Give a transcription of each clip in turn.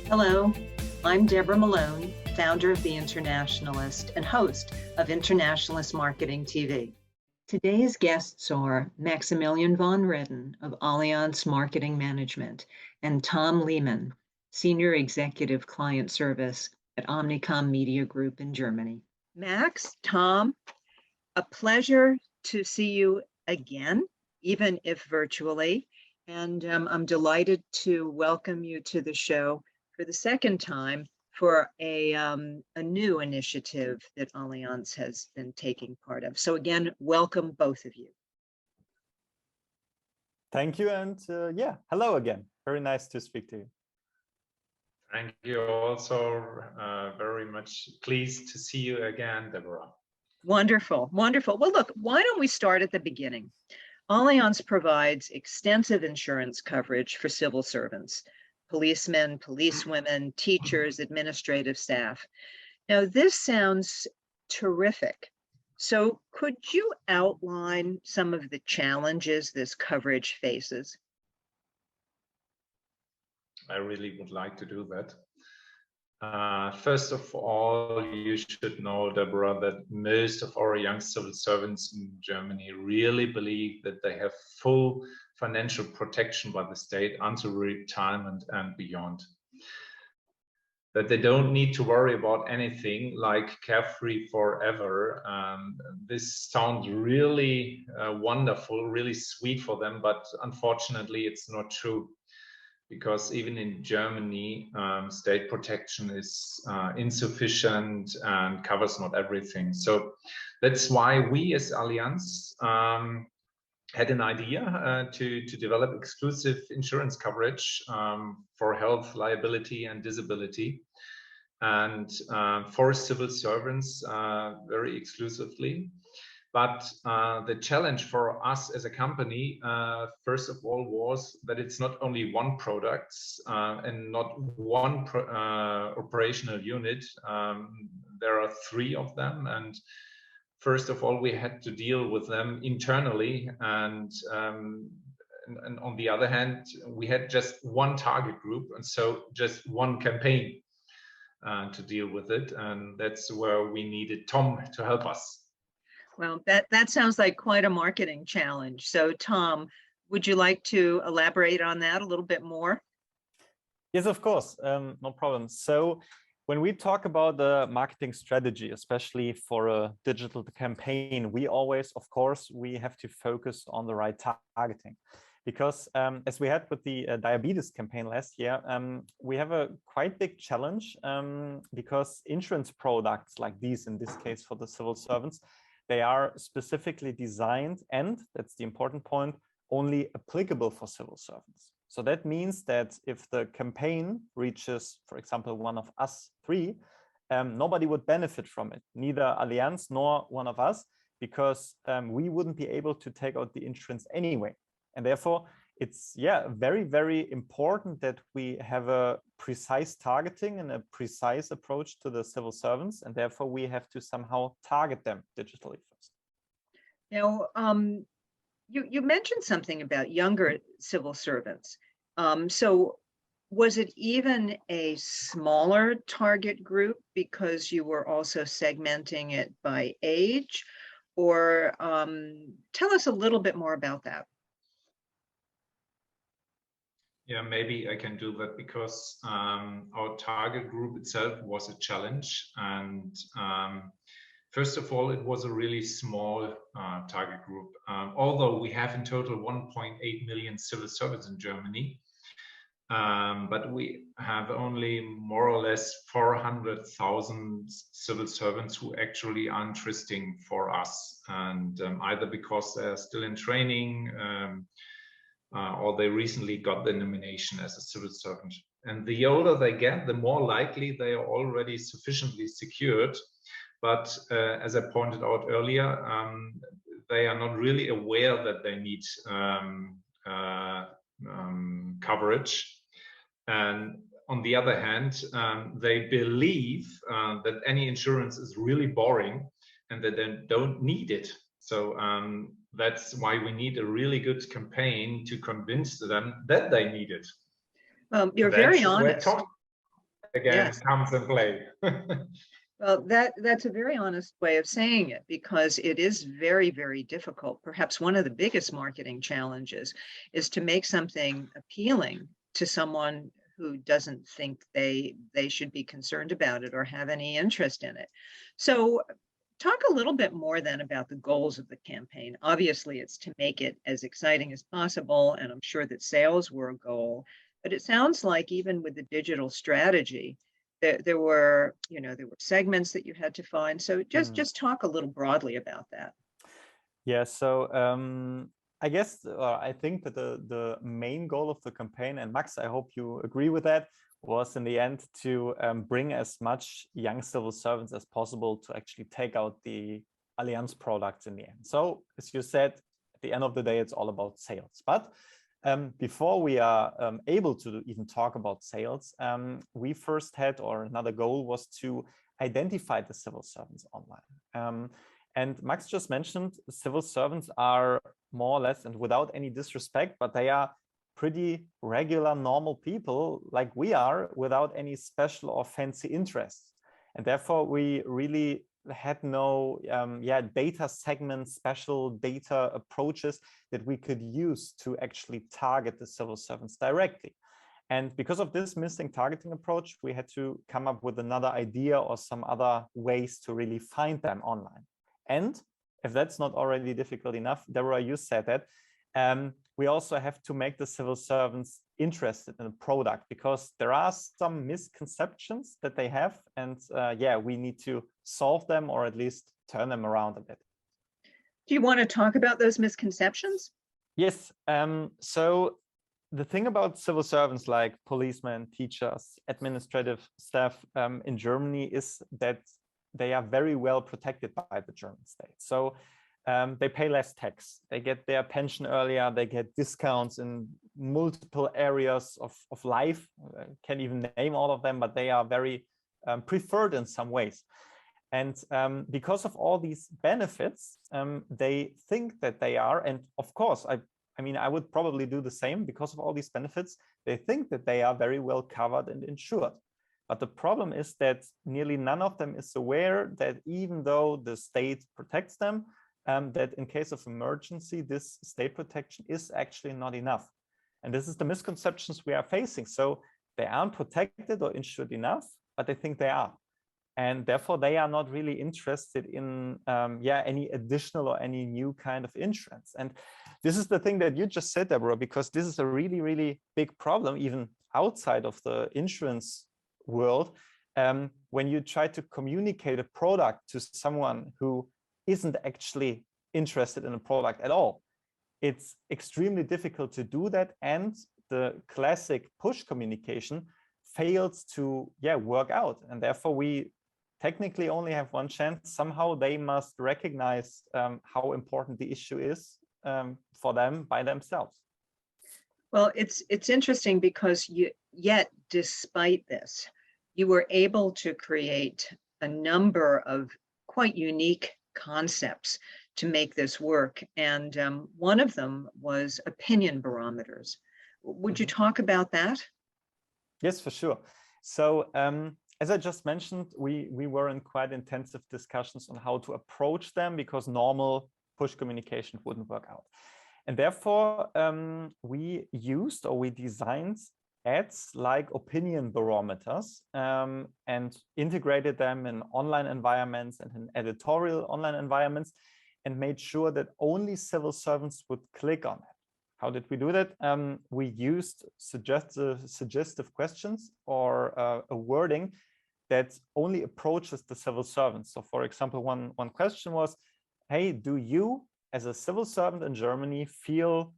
Hello, I'm Deborah Malone, founder of The Internationalist and host of Internationalist Marketing TV. Today's guests are Maximilian von Reden of Allianz Marketing Management and Tom Lehmann, Senior Executive Client Service at Omnicom Media Group in Germany. Max, Tom, a pleasure to see you again, even if virtually. And I'm delighted to welcome you to the show for the second time for a new initiative that Allianz has been taking part of. So again, welcome both of you. Thank you, and hello again. Very nice to speak to you. Thank you also. Very much pleased to see you again, Deborah. Wonderful, wonderful. Well, look, why don't we start at the beginning? Allianz provides extensive insurance coverage for civil servants, policemen, policewomen, teachers, administrative staff. Now, this sounds terrific. So could you outline some of the challenges this coverage faces? I really would like to do that. First of all, you should know, Deborah, that most of our young civil servants in Germany really believe that they have full financial protection by the state until retirement and beyond. That they don't need to worry about anything like carefree forever. This sounds really wonderful, really sweet for them, but unfortunately it's not true. Because even in Germany, state protection is insufficient and covers not everything. So that's why we as Allianz had an idea to develop exclusive insurance coverage for health, liability, and disability, and for civil servants very exclusively. But the challenge for us as a company, first of all, was that it's not only one product and not one operational unit. There are three of them. And first of all, we had to deal with them internally. And on the other hand, we had just one target group. And so just one campaign to deal with it. And that's where we needed Tom to help us. Well, that sounds like quite a marketing challenge. So, Tom, would you like to elaborate on that a little bit more? Yes, of course, no problem. So when we talk about the marketing strategy, especially for a digital campaign, we always, of course, we have to focus on the right targeting. Because as we had with the diabetes campaign last year, we have a quite big challenge because insurance products like these, in this case for the civil servants, they are specifically designed, and that's the important point, only applicable for civil servants. So that means that if the campaign reaches, for example, one of us three, nobody would benefit from it, neither Allianz nor one of us, because we wouldn't be able to take out the insurance anyway. And therefore, it's very, very important that we have a precise targeting and a precise approach to the civil servants, and therefore we have to somehow target them digitally first. Now, you mentioned something about younger civil servants. So was it even a smaller target group because you were also segmenting it by age? Or tell us a little bit more about that. Yeah, maybe I can do that because our target group itself was a challenge. And first of all, it was a really small target group. Although we have in total 1.8 million civil servants in Germany, but we have only more or less 400,000 civil servants who actually are interesting for us. And either because they're still in training, or they recently got the nomination as a civil servant. And the older they get, the more likely they are already sufficiently secured. But as I pointed out earlier, they are not really aware that they need coverage. And on the other hand, they believe that any insurance is really boring and that they don't need it. So that's why we need a really good campaign to convince them that they need it. You're very honest. again Yes. comes in play. Well, that's a very honest way of saying it, because it is very, very difficult. Perhaps one of the biggest marketing challenges is to make something appealing to someone who doesn't think they should be concerned about it or have any interest in it. So talk a little bit more then about the goals of the campaign. Obviously, it's to make it as exciting as possible, and I'm sure that sales were a goal. But it sounds like even with the digital strategy, there were, there were segments that you had to find. So just talk a little broadly about that. Yeah, so I guess I think that the main goal of the campaign, and Max, I hope you agree with that, was in the end to bring as much young civil servants as possible to actually take out the Allianz products in the end. So as you said, at the end of the day, it's all about sales. But before we are able to even talk about sales, we first had, or another goal was to identify the civil servants online. And Max just mentioned civil servants are more or less, and without any disrespect, but they are pretty regular, normal people like we are, without any special or fancy interests. And therefore, we really had no data segments, special data approaches that we could use to actually target the civil servants directly. And because of this missing targeting approach, we had to come up with another idea or some other ways to really find them online. And if that's not already difficult enough, Deborah, you said that, we also have to make the civil servants interested in the product, because there are some misconceptions that they have, and we need to solve them, or at least turn them around a bit. Do you want to talk about those misconceptions? Yes. So the thing about civil servants like policemen, teachers, administrative staff in Germany is that they are very well protected by the German state. So they pay less tax, they get their pension earlier, they get discounts in multiple areas of life. I can't even name all of them, but they are very preferred in some ways. And because of all these benefits, they think that they are, and of course, I mean, I would probably do the same. Because of all these benefits, they think that they are very well covered and insured. But the problem is that nearly none of them is aware that even though the state protects them, that in case of emergency, this state protection is actually not enough. And this is the misconceptions we are facing. So they aren't protected or insured enough, but they think they are. And therefore, they are not really interested in any additional or any new kind of insurance. And this is the thing that you just said, Deborah, because this is a really, really big problem, even outside of the insurance world. When you try to communicate a product to someone who isn't actually interested in a product at all, it's extremely difficult to do that. And the classic push communication fails to work out. And therefore, we technically only have one chance. Somehow they must recognize how important the issue is for them by themselves. Well, it's interesting because yet despite this, you were able to create a number of quite unique concepts to make this work. And one of them was opinion barometers. Would you talk about that? Yes, for sure. So as I just mentioned, we were in quite intensive discussions on how to approach them, because normal push communication wouldn't work out. And therefore, we designed ads like opinion barometers and integrated them in online environments and in editorial online environments, and made sure that only civil servants would click on it. How did we do that? We used suggestive questions or a wording that only approaches the civil servants. So for example, one question was, hey, do you as a civil servant in Germany feel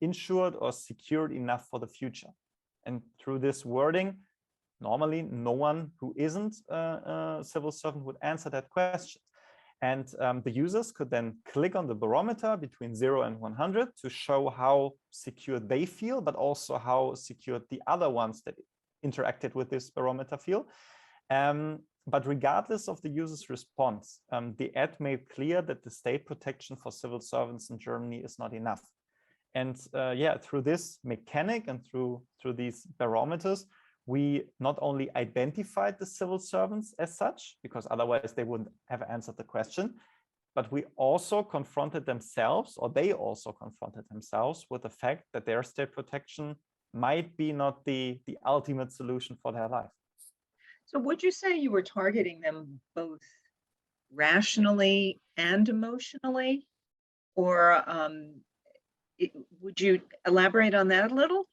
insured or secured enough for the future? And through this wording, normally no one who isn't a civil servant would answer that question. And the users could then click on the barometer between 0 and 100 to show how secure they feel, but also how secure the other ones that interacted with this barometer feel. But regardless of the user's response, the ad made clear that the state protection for civil servants in Germany is not enough. And through this mechanic and through these barometers, we not only identified the civil servants as such, because otherwise they wouldn't have answered the question, but we also confronted themselves, or they also confronted themselves with the fact that their state protection might be not the ultimate solution for their life. So would you say you were targeting them both rationally and emotionally? Or would you elaborate on that a little?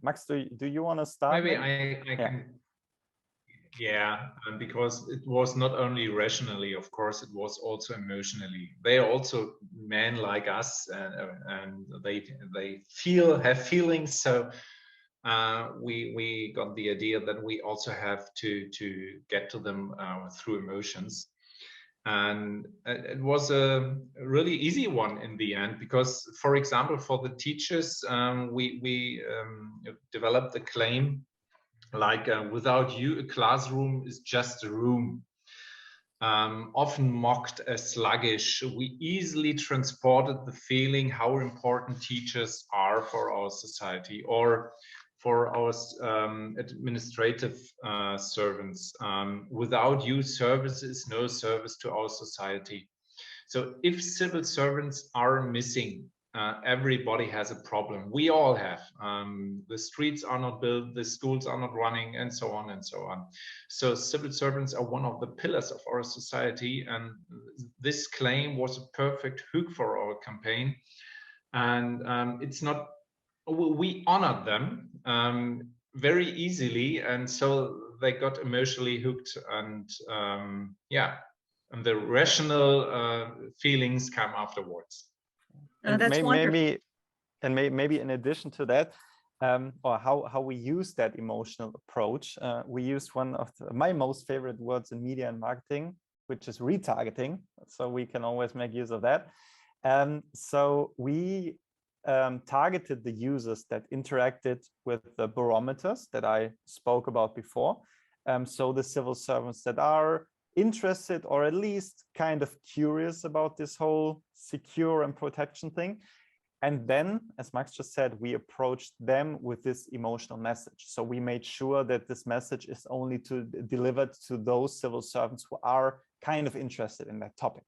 Max, do you want to start? Maybe I can. Yeah, because it was not only rationally, of course, it was also emotionally. They are also men like us, and they have feelings. So we got the idea that we also have to get to them through emotions. And it was a really easy one in the end, because, for example, for the teachers, we developed the claim like, without you, a classroom is just a room. Often mocked as sluggish, we easily transported the feeling how important teachers are for our society, or for our administrative servants. Without you, service is no service to our society. So if civil servants are missing, everybody has a problem. We all have. The streets are not built, the schools are not running, and so on and so on. So civil servants are one of the pillars of our society, and this claim was a perfect hook for our campaign. And it's not, we honored them very easily, and so they got emotionally hooked, and yeah, and the rational feelings come afterwards. That's wonderful. Maybe in addition to that, or how we use that emotional approach, we used one of my most favorite words in media and marketing, which is retargeting. So we can always make use of that. So we targeted the users that interacted with the barometers that I spoke about before. So the civil servants that are interested, or at least kind of curious about this whole secure and protection thing. And then, as Max just said, we approached them with this emotional message. So we made sure that this message is only delivered to those civil servants who are kind of interested in that topic.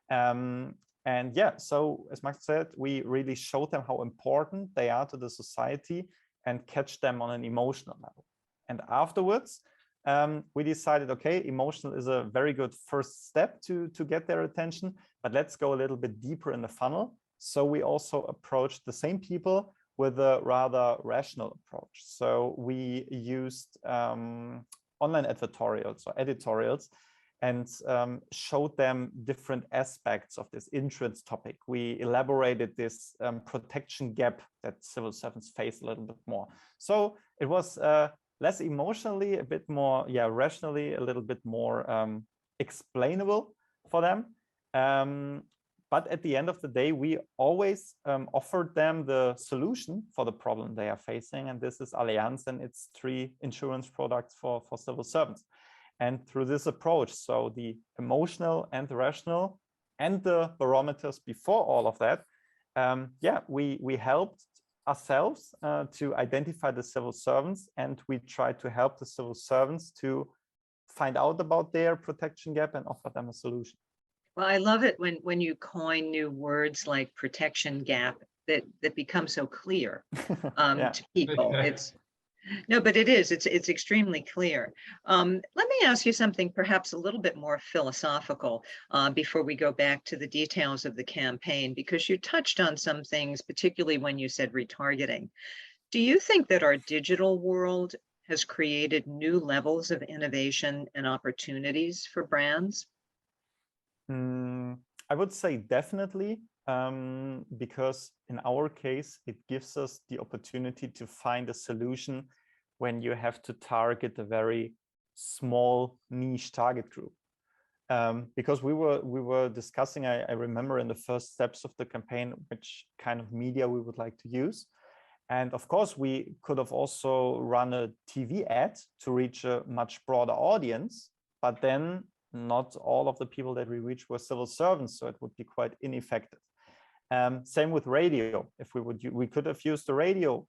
And yeah, so as Max said, we really showed them how important they are to the society and catch them on an emotional level. And afterwards, we decided, okay, emotional is a very good first step to get their attention, but let's go a little bit deeper in the funnel. So we also approached the same people with a rather rational approach. So we used online advertorials or editorials and showed them different aspects of this insurance topic. We elaborated this protection gap that civil servants face a little bit more. So it was less emotionally, a bit more, rationally, a little bit more explainable for them. But at the end of the day, we always offered them the solution for the problem they are facing. And this is Allianz and its 3 insurance products for civil servants. And through this approach, so the emotional and the rational and the barometers before all of that, we helped ourselves to identify the civil servants, and we tried to help the civil servants to find out about their protection gap and offer them a solution. Well, I love it when you coin new words like protection gap that become so clear to people. But it is. It's extremely clear. Let me ask you something perhaps a little bit more philosophical before we go back to the details of the campaign, because you touched on some things, particularly when you said retargeting. Do you think that our digital world has created new levels of innovation and opportunities for brands? I would say definitely, because in our case, it gives us the opportunity to find a solution when you have to target a very small niche target group. Because we were discussing, I remember in the first steps of the campaign, which kind of media we would like to use. And of course, we could have also run a TV ad to reach a much broader audience, but then not all of the people that we reached were civil servants, so it would be quite ineffective. Same with radio. If we could have used the radio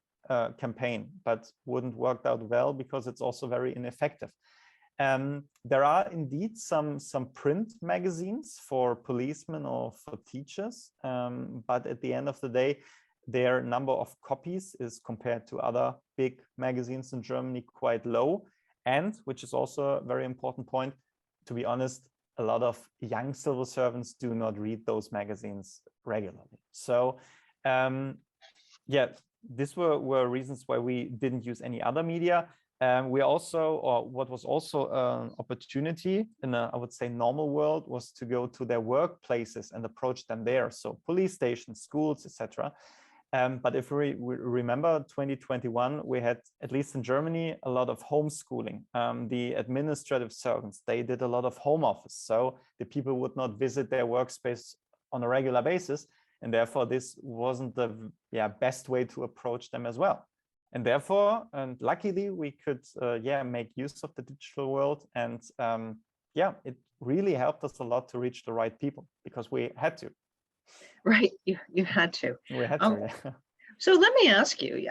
campaign, but wouldn't work out well because it's also very ineffective. There are indeed some print magazines for policemen or for teachers, but at the end of the day, their number of copies is compared to other big magazines in Germany quite low. And which is also a very important point, to be honest, a lot of young civil servants do not read those magazines regularly. So yeah, these were reasons why we didn't use any other media. We also, or what was also an opportunity in a, I would say, normal world, was to go to their workplaces and approach them there. So police stations, schools, etc. But if we remember 2021, we had, at least in Germany, a lot of homeschooling. The administrative servants, they did a lot of home office. So the people would not visit their workspace on a regular basis. And therefore, this wasn't the best way to approach them as well. And therefore, and luckily, we could make use of the digital world. And it really helped us a lot to reach the right people because we had to. Right, you had to. We had to, yeah. So let me ask you,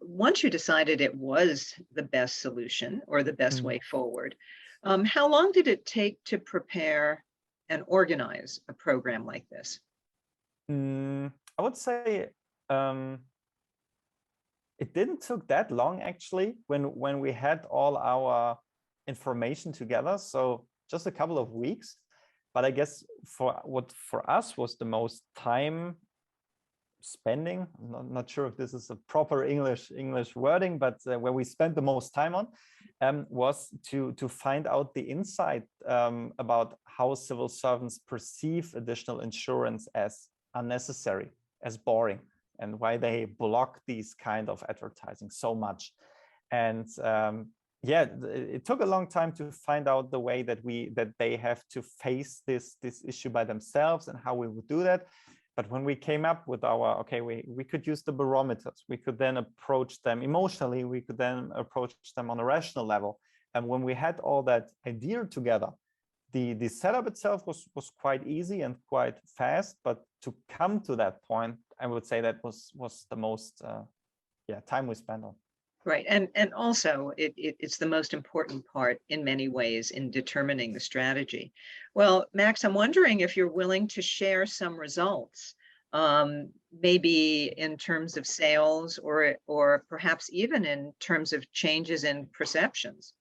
once you decided it was the best solution or the best way forward, how long did it take to prepare and organize a program like this? I would say it didn't took that long, actually, when we had all our information together. So just a couple of weeks. But I guess for us was the most time spending, I'm not sure if this is a proper English wording, but where we spent the most time on was to find out the insight about how civil servants perceive additional insurance as unnecessary, as boring, and why they block these kind of advertising so much. And it took a long time to find out the way that they have to face this issue by themselves and how we would do that. But when we came up with our, we could use the barometers, we could then approach them emotionally, we could then approach them on a rational level. And when we had all that idea together, the setup itself was quite easy and quite fast, but to come to that point, I would say that was the most time we spent on. Right, and also it's the most important part in many ways in determining the strategy. Well, Max, I'm wondering if you're willing to share some results, maybe in terms of sales or perhaps even in terms of changes in perceptions.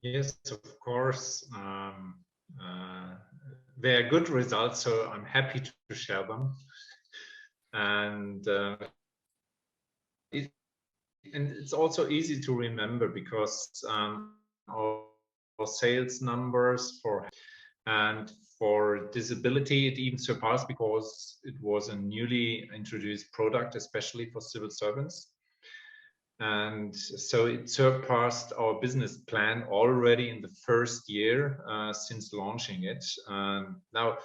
Yes, of course. They are good results, so I'm happy to share them. And it's also easy to remember because our sales numbers for disability, it even surpassed because it was a newly introduced product, especially for civil servants. And so it surpassed our business plan already in the first year since launching it. Now,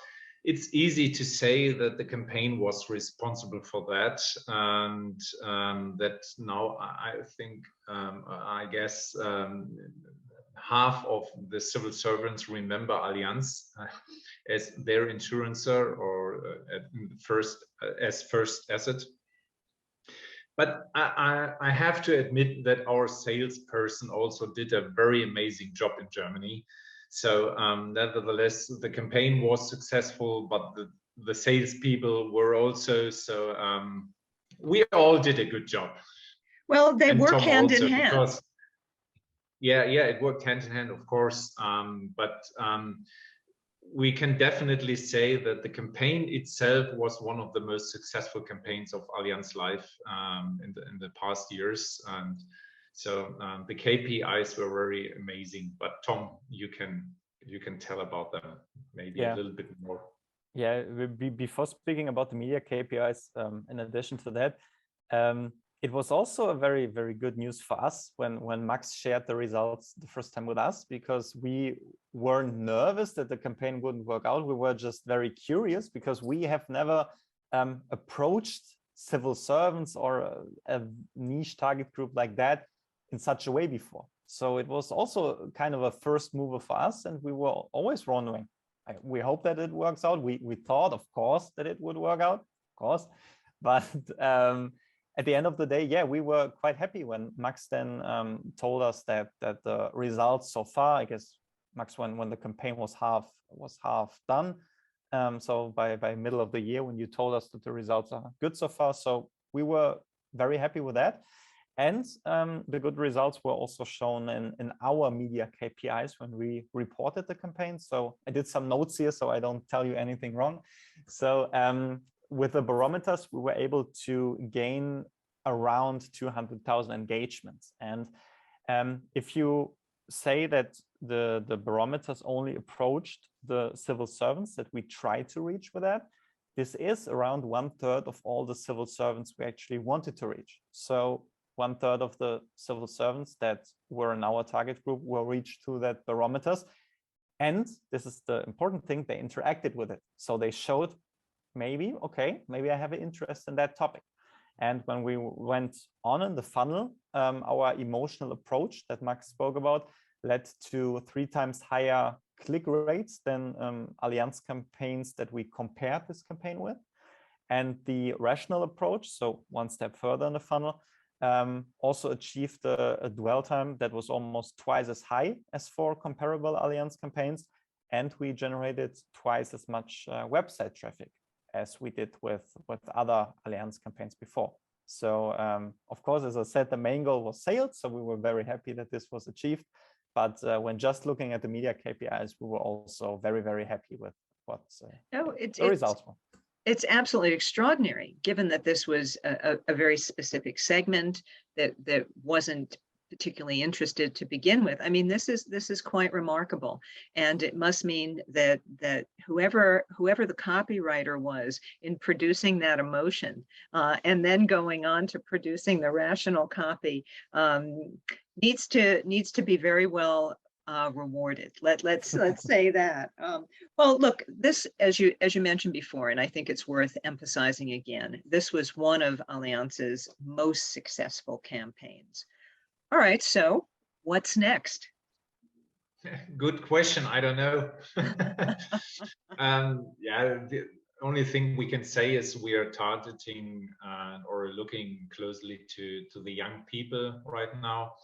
it's easy to say that the campaign was responsible for that, and that now I think, I guess, half of the civil servants remember Allianz as their insurancer or as first asset. But I have to admit that our salesperson also did a very amazing job in Germany. So nevertheless, the campaign was successful, but the salespeople were also. So we all did a good job. Well, they work hand in hand. Because, it worked hand in hand, of course. But we can definitely say that the campaign itself was one of the most successful campaigns of Allianz Life in the past years. And so the KPIs were very amazing. But Tom, you can tell about them maybe a little bit more. Yeah, before speaking about the media KPIs, in addition to that, it was also a very, very good news for us when Max shared the results the first time with us, because we weren't nervous that the campaign wouldn't work out. We were just very curious because we have never approached civil servants or a niche target group like that in such a way before. So it was also kind of a first mover for us, and we were always wondering, we hope that it works out. We thought, of course, that it would work out, of course, but at the end of the day, yeah, we were quite happy when Max then told us that the results so far, I guess Max, when the campaign was half done, so by middle of the year, when you told us that the results are good so far, so we were very happy with that. And the good results were also shown in our media KPIs when we reported the campaign. So I did some notes here, so I don't tell you anything wrong. So with the barometers, we were able to gain around 200,000 engagements. And if you say that the barometers only approached the civil servants that we tried to reach with that, this is around 1/3 of all the civil servants we actually wanted to reach. So 1/3 of the civil servants that were in our target group were reached through that barometers. And this is the important thing, they interacted with it. So they showed maybe I have an interest in that topic. And when we went on in the funnel, our emotional approach that Max spoke about led to 3 times higher click rates than Allianz campaigns that we compared this campaign with. And the rational approach, so 1 step further in the funnel, also achieved a dwell time that was almost twice as high as for comparable Allianz campaigns. And we generated twice as much website traffic as we did with other Allianz campaigns before. So of course, as I said, the main goal was sales. So we were very happy that this was achieved. But when just looking at the media KPIs, we were also very, very happy with what the results were. It's absolutely extraordinary, given that this was a very specific segment that wasn't particularly interested to begin with. I mean, this is quite remarkable, and it must mean that whoever the copywriter was in producing that emotion, and then going on to producing the rational copy, needs to be very well rewarded. Let's say that. Well, look, this, as you mentioned before, and I think it's worth emphasizing again, this was one of Allianz's most successful campaigns. All right, so what's next? Good question. I don't know. Yeah, the only thing we can say is we are targeting or looking closely to the young people right now.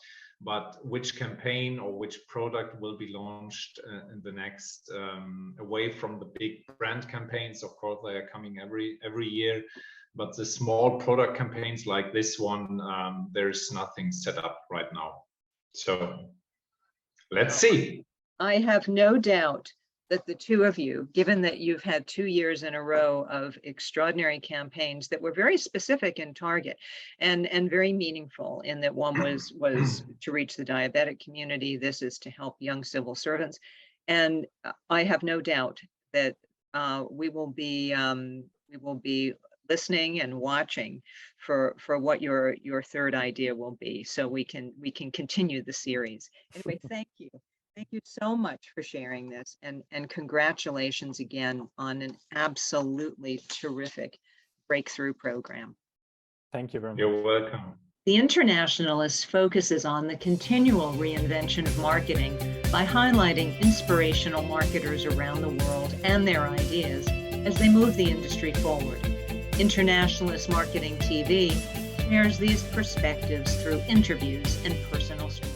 But which campaign or which product will be launched in the next, away from the big brand campaigns, of course, they are coming every year. But the small product campaigns like this one, there's nothing set up right now. So let's see. I have no doubt that the two of you, given that you've had 2 years in a row of extraordinary campaigns that were very specific in target and very meaningful, in that one was to reach the diabetic community, this is to help young civil servants. And I have no doubt that we will be listening and watching for what your third idea will be, so we can continue the series. Anyway, thank you. Thank you so much for sharing this, and congratulations again on an absolutely terrific breakthrough program. Thank you very much. You're welcome. The Internationalist focuses on the continual reinvention of marketing by highlighting inspirational marketers around the world and their ideas as they move the industry forward. Internationalist Marketing TV shares these perspectives through interviews and personal stories.